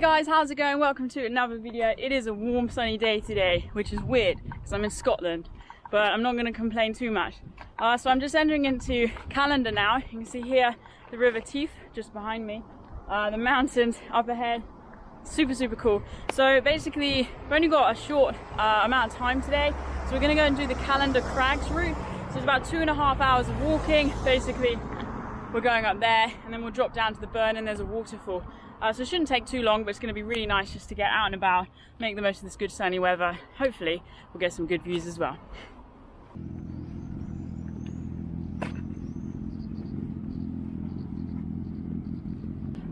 guys, how's it going? Welcome to another video. It is a warm sunny day today, which is weird because I'm in Scotland, but I'm not going to complain too much. So I'm just entering into Callander now. You can see here the River Teith just behind me, the mountains up ahead. Super cool. So basically we've only got a short amount of time today, so we're going to go and do the Callander Crags route. So it's about 2.5 hours of walking. Basically we're going up there and then we'll drop down to the burn and there's a waterfall. So it shouldn't take too long, but it's going to be really nice just to get out and about, make the most of this good sunny weather. Hopefully we'll get some good views as well.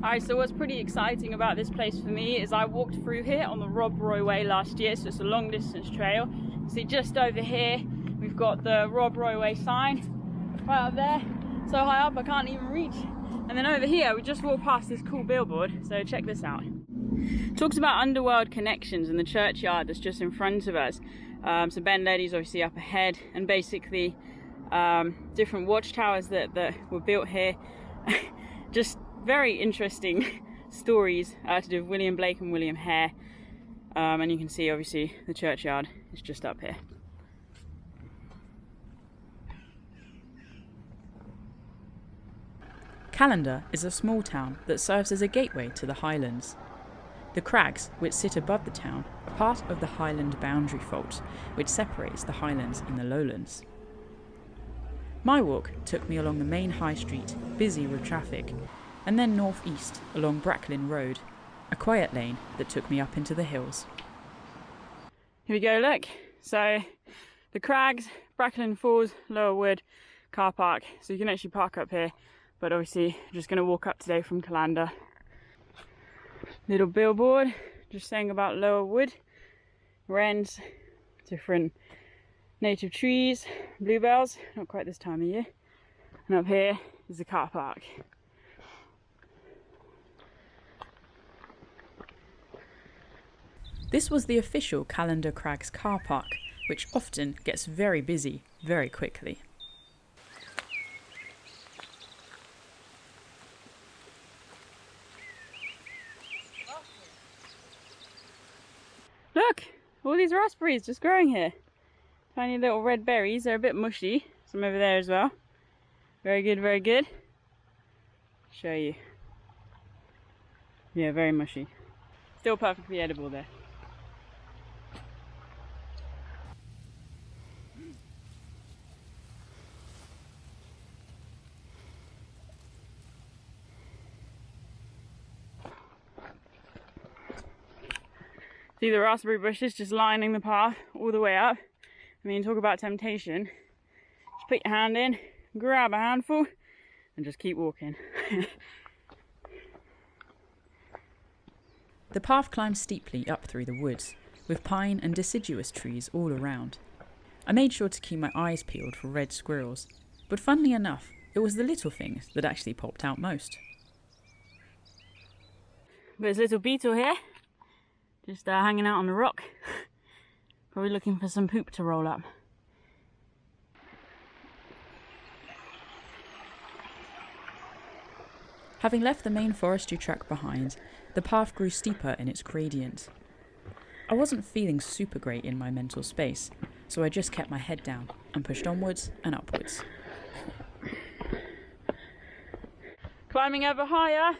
Alright, so what's pretty exciting about this place for me is I walked through here on the Rob Roy Way last year, so it's a long distance trail. See, just over here we've got the Rob Roy Way sign right up there, so high up I can't even reach. And then over here we just walked past this cool billboard, so check this out. It talks about underworld connections in the churchyard that's just in front of us. So Ben Leddy's obviously up ahead, and basically different watchtowers that were built here. Just very interesting stories to do with William Blake and William Hare. And you can see obviously the churchyard is just up here. Callander is a small town that serves as a gateway to the Highlands. The crags, which sit above the town, are part of the Highland boundary fault, which separates the Highlands and the Lowlands. My walk took me along the main high street, busy with traffic, and then north-east along Bracklinn Road, a quiet lane that took me up into the hills. Here we go, look. So the Crags, Bracklinn Falls, Lower Wood, car park. So you can actually park up here. But obviously, I'm just going to walk up today from Callander. Little billboard, just saying about Lower Wood, wrens, different native trees, bluebells, not quite this time of year. And up here is the car park. This was the official Callander Crags car park, which often gets very busy very quickly. Look, all these raspberries just growing here. Tiny little red berries, they're a bit mushy. Some over there as well. Very good, very good. Show you. Yeah, very mushy. Still perfectly edible there. See the raspberry bushes just lining the path all the way up. I mean, talk about temptation. Just put your hand in, grab a handful, and just keep walking. The path climbed steeply up through the woods, with pine and deciduous trees all around. I made sure to keep my eyes peeled for red squirrels, but funnily enough, it was the little things that actually popped out most. There's a little beetle here. Just hanging out on the rock, probably looking for some poop to roll up. Having left the main forestry track behind, the path grew steeper in its gradient. I wasn't feeling super great in my mental space, so I just kept my head down and pushed onwards and upwards. Climbing ever higher.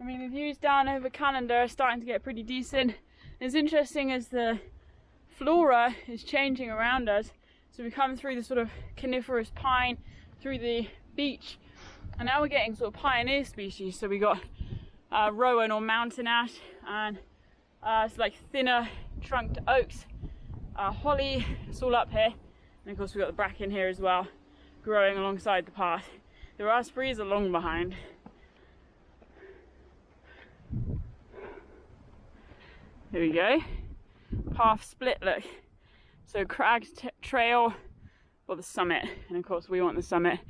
I mean, the views down over Callander are starting to get pretty decent. It's interesting as the flora is changing around us. So we come through the sort of coniferous pine, through the beech, and now we're getting sort of pioneer species. So we got rowan or mountain ash, and it's like thinner trunked oaks, holly, it's all up here. And of course we've got the bracken here as well, growing alongside the path. The raspberries are long behind. Here we go. Path split, look. So Crags Trail or the summit. And of course we want the summit,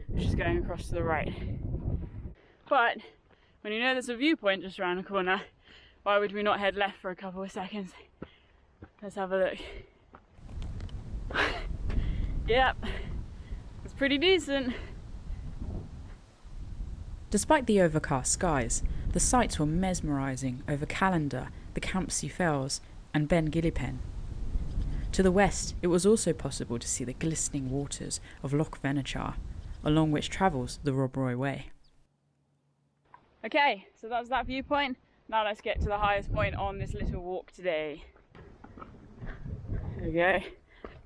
which is going across to the right. But when you know there's a viewpoint just around the corner, why would we not head left for a couple of seconds? Let's have a look. Yep, it's pretty decent. Despite the overcast skies, The sights were mesmerising over Callander, the Campsie Fells and Ben Gillipen. To the west, it was also possible to see the glistening waters of Loch Venachar, along which travels the Rob Roy Way. Okay, so that's that viewpoint. Now let's get to the highest point on this little walk today. There we go,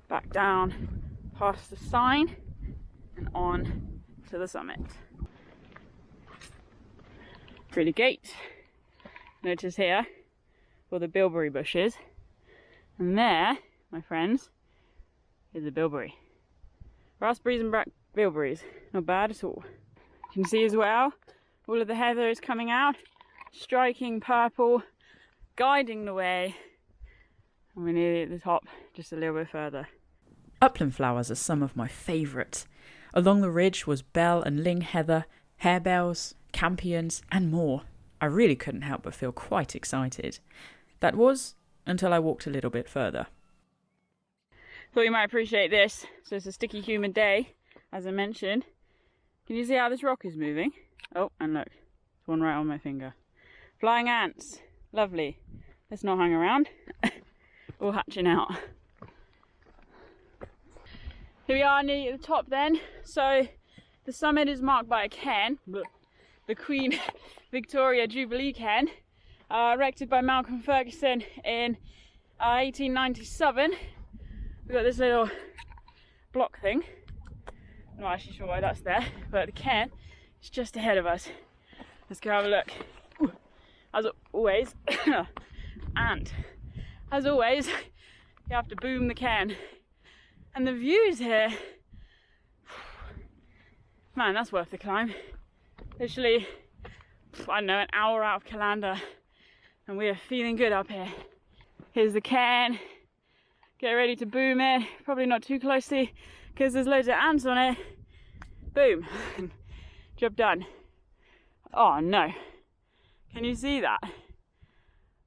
back down past the sign and on to the summit. Through the gate. Notice here all the bilberry bushes, and there, my friends, is a bilberry. Raspberries and bilberries, not bad at all. You can see as well, all of the heather is coming out, striking purple, guiding the way, and we're nearly at the top, just a little bit further. Upland flowers are some of my favourite. Along the ridge was bell and ling heather, harebells, campions, and more. I really couldn't help but feel quite excited. That was until I walked a little bit further. Thought you might appreciate this. So it's a sticky, humid day, as I mentioned. Can you see how this rock is moving? Oh, and look, there's one right on my finger. Flying ants, lovely. Let's not hang around. All hatching out. Here we are nearly at the top then. So the summit is marked by a cairn, the Queen Victoria Jubilee cairn, erected by Malcolm Ferguson in 1897. We've got this little block thing. I'm not actually sure why that's there, but the cairn is just ahead of us. Let's go have a look. Ooh. As always, and as always, you have to boom the cairn. And the views here, man, that's worth the climb. Literally, I don't know, an hour out of Callander, and we are feeling good up here. Here's the cairn. Get ready to boom it. Probably not too closely because there's loads of ants on it. Boom. Job done. Oh no. Can you see that?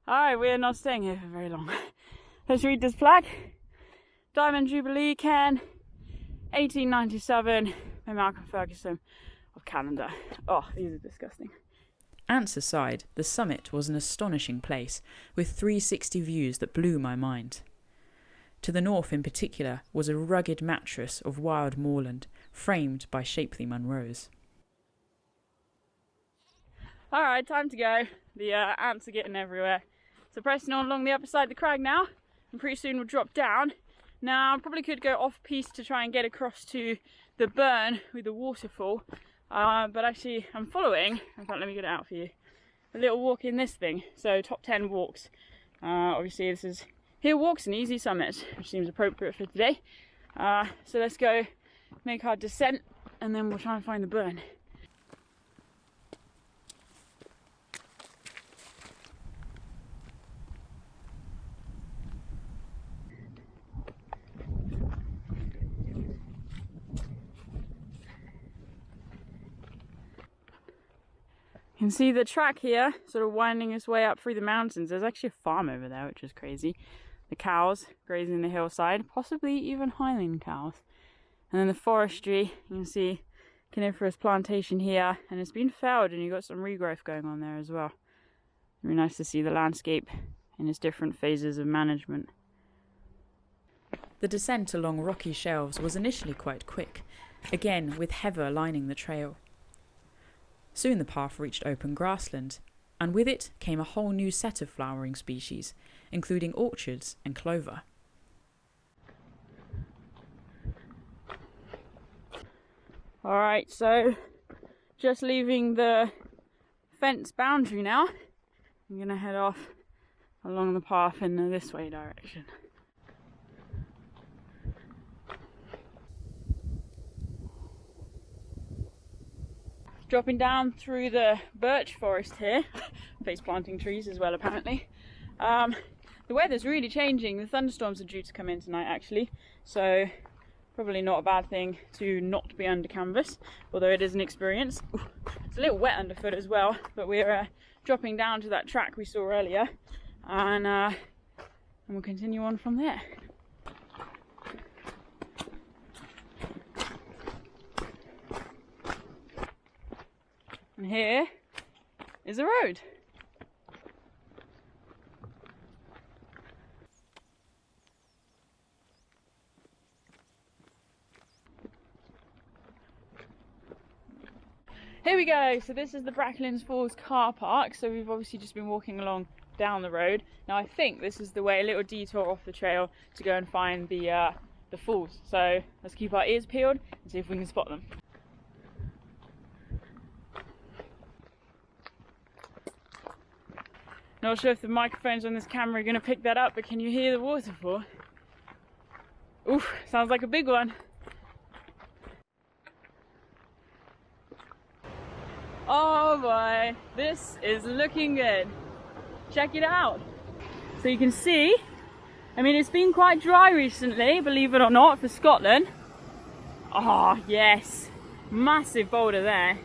Alright, we're not staying here for very long. Let's read this plaque. Diamond Jubilee cairn, 1897 by Malcolm Ferguson of Callander. Oh, these are disgusting. Ants aside, the summit was an astonishing place, with 360 views that blew my mind. To the north in particular was a rugged mattress of wild moorland, framed by shapely Munros. Alright, time to go. The ants are getting everywhere. So pressing on along the upper side of the crag now, and pretty soon we'll drop down. Now I probably could go off piste to try and get across to the burn with the waterfall, but actually I'm following, in fact let me get it out for you, a little walk in this thing, so top 10 walks. Obviously this is Hill Walks and Easy Summits, which seems appropriate for today. So let's go make our descent and then we'll try and find the burn. You can see the track here, sort of winding its way up through the mountains. There's actually a farm over there, which is crazy. The cows grazing the hillside, possibly even Highland cows. And then the forestry, you can see coniferous plantation here, and it's been felled and you've got some regrowth going on there as well. Really nice to see the landscape in its different phases of management. The descent along rocky shelves was initially quite quick, again with heather lining the trail. Soon the path reached open grassland, and with it came a whole new set of flowering species, including orchards and clover. Alright, so just leaving the fence boundary now. I'm going to head off along the path in this way direction. Dropping down through the birch forest here, face planting trees as well apparently. The weather's really changing. The thunderstorms are due to come in tonight actually, so probably not a bad thing to not be under canvas, although it is an experience. Ooh, it's a little wet underfoot as well, but we're dropping down to that track we saw earlier, and we'll continue on from there. And here is a road. Here we go, so this is the Bracklinn Falls car park. So we've obviously just been walking along down the road. Now I think this is the way, a little detour off the trail to go and find the falls. So let's keep our ears peeled and see if we can spot them. Not sure if the microphones on this camera are going to pick that up, but can you hear the waterfall? Oof, sounds like a big one. Oh boy, this is looking good. Check it out. So you can see, I mean, it's been quite dry recently, believe it or not, for Scotland. Oh yes, massive boulder there.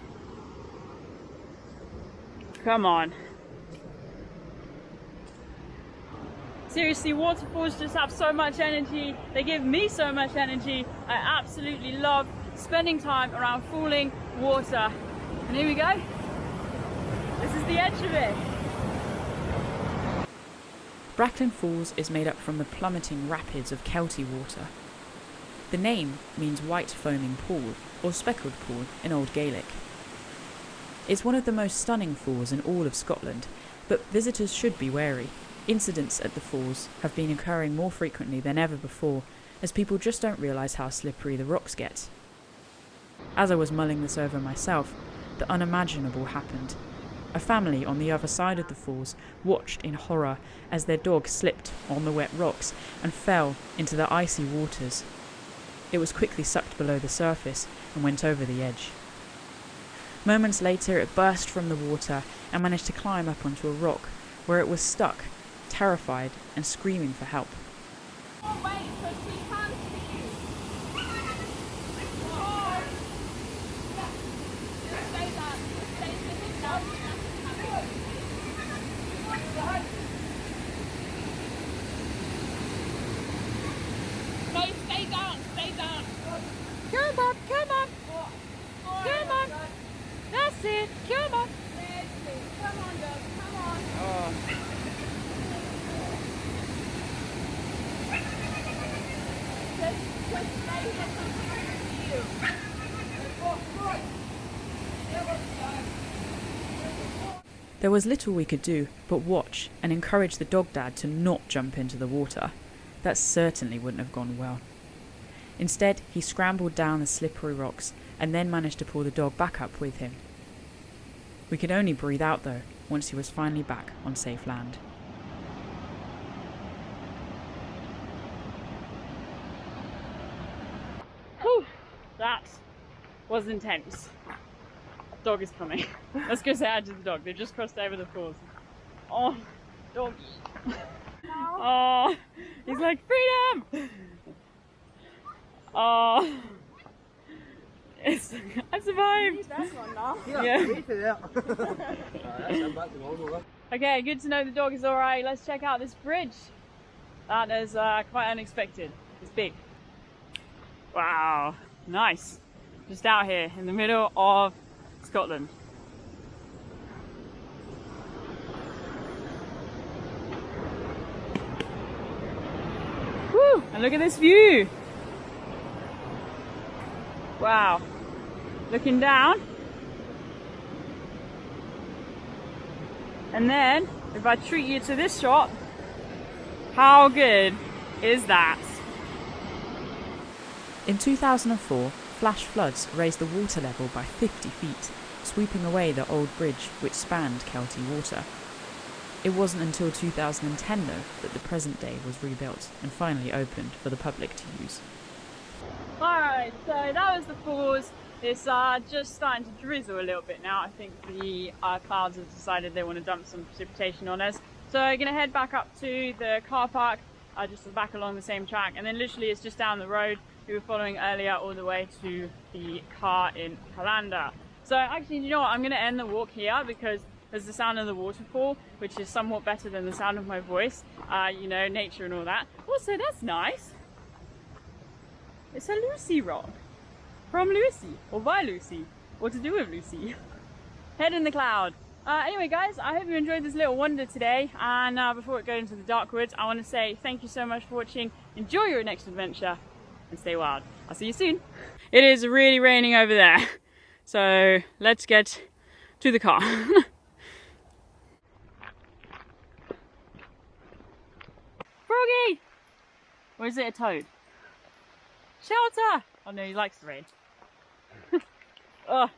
Come on. Seriously, waterfalls just have so much energy. They give me so much energy. I absolutely love spending time around falling water. And here we go. This is the edge of it. Bracklinn Falls is made up from the plummeting rapids of Kelty water. The name means white foaming pool, or speckled pool in Old Gaelic. It's one of the most stunning falls in all of Scotland, but visitors should be wary. Incidents at the falls have been occurring more frequently than ever before, as people just don't realise how slippery the rocks get. As I was mulling this over myself, the unimaginable happened. A family on the other side of the falls watched in horror as their dog slipped on the wet rocks and fell into the icy waters. It was quickly sucked below the surface and went over the edge. Moments later it burst from the water and managed to climb up onto a rock, where it was stuck, terrified and screaming for help. Oh, wait, so she can't see you. No, stay down, stay down. Come on, come on. Come on. That's it, come on. Come on, Doug, come on. Oh. There was little we could do but watch and encourage the dog dad to not jump into the water. That certainly wouldn't have gone well. Instead, he scrambled down the slippery rocks and then managed to pull the dog back up with him. We could only breathe out though once he was finally back on safe land. Whew, that was intense. Dog is coming. Let's go say hi to the dog. They've just crossed over the falls. Oh, doggy. Oh, he's like, freedom! Oh, it's, I survived. Yeah. Okay, good to know the dog is alright. Let's check out this bridge. That is quite unexpected. It's big. Wow, nice. Just out here in the middle of Scotland. Woo! And look at this view. Wow. Looking down. And then, if I treat you to this shot, how good is that? In 2004, flash floods raised the water level by 50 feet, sweeping away the old bridge which spanned Kelty water. It wasn't until 2010 though that the present day was rebuilt and finally opened for the public to use. Alright, so that was the falls. It's just starting to drizzle a little bit now. I think the clouds have decided they want to dump some precipitation on us. So we're going to head back up to the car park, just back along the same track, and then literally it's just down the road. We were following earlier all the way to the car in Callander. So actually, you know what, I'm going to end the walk here because there's the sound of the waterfall, which is somewhat better than the sound of my voice, you know, nature and all that. Also, that's nice. It's a Lucy rock. From Lucy, or by Lucy, or to do with Lucy. Head in the cloud. Anyway guys, I hope you enjoyed this little wander today, and before it goes into the dark woods, I want to say thank you so much for watching. Enjoy your next adventure and stay wild. I'll see you soon. It is really raining over there, so let's get to the car. Froggy! Or is it a toad? Shelter! Oh no, he likes the rain. Oh.